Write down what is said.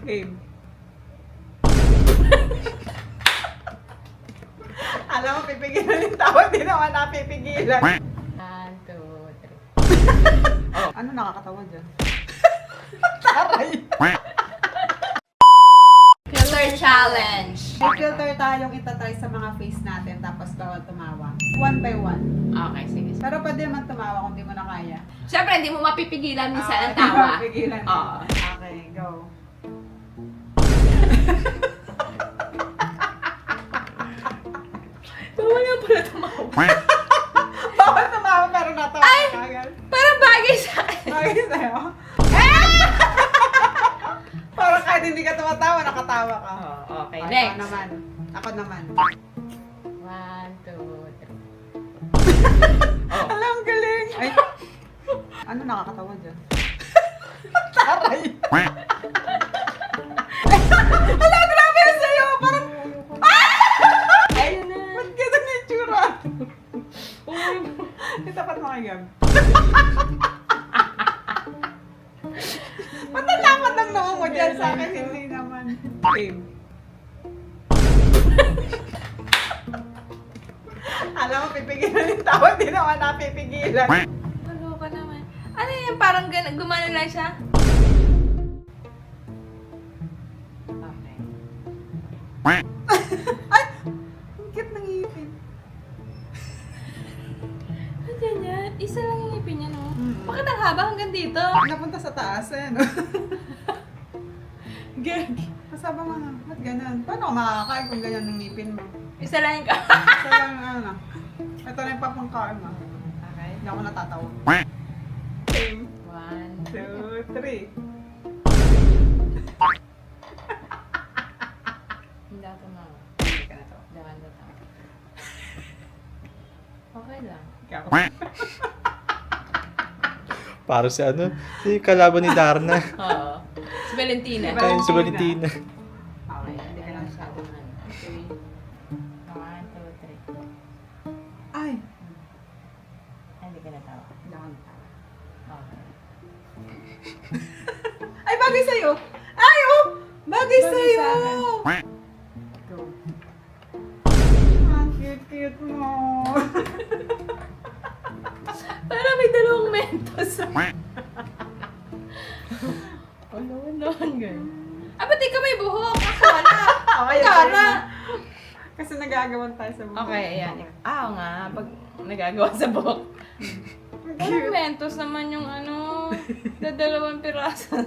Game. Alam mo, pipigilan yung tawa. Di naman napipigilan. 1, 2, 3. Ano nakakatawa dyan? Taray! Filter challenge. May filter tayong itatry sa mga face natin tapos bawal tumawa. One by one. Okay, sige. Pero pwede naman tumawa kung di mo na kaya. Siyempre, hindi mo mapipigilan minsan ang Di tawa. mapigilan. Oo. Okay, go. Bawal nga pala tumawa. Bawal tumawa pero natawa Ay! ka agad. Parang bagay sa akin. Bagay sa'yo. Parang kahit hindi ka tumatawa, nakatawa ka. Okay, Ay, next. Ako naman. Ako naman. 1, 2, 3. Alam, galing. Ay. Ano nakakatawa dyan? Taray. Ala, grabe yun sa'yo. Parang, ay, ba't ganun yung tsura? Itapat mo kay Gab. Ba't natapat ng noo mo dyan sa akin? Hindi naman. Game. Alam mo, pipigilan yung tawa. Hindi naman napipigilan. Malo ka naman. Ano yan? Parang gumano lang siya? Okay. Ay! Ang cute ng ngipin. Ano yan? Isa lang yung ngipin niya, no? Mm. Bakit ang haba hanggang dito? Napunta sa taas eh, no? Gag. Masaba mo na. Ba't ganun? Paano ka makakakain kung ganyan ng ngipin mo? Isa lang yung Ito lang ano. Ito na yung papangkaan mo. Okay. Hindi ako natatawa. Game. 1, 2, 3. Hindi ako tumawa. Hindi ka natawa. Hindi ako natawa. Okay lang. Ikaw. Para si ano, si kalaban ni Darna. Oo. Si Valentina. Diba? Ay, si Valentina. Okay, hindi ka lang masyado. Okay. 1, 2, 3. Ay! Hindi ka natawa. Hindi ako natawa. Okay. Ay, bagay sa'yo! Ay, oh! Bagay sa'yo! sa akin. Go. Ang cute-cute mo. Parang may dalawang mentos. Ano naman ganyan? Ah, ba't di ka may buhok? Ako wala. Okay, Ikaw okay na. Kasi nagagawan tayo sa buhok. Okay, ayan. Ah, oo nga. Pag nagagawa sa buhok. Ang Parang cute. mentos naman yung ano, dadalawang piraso.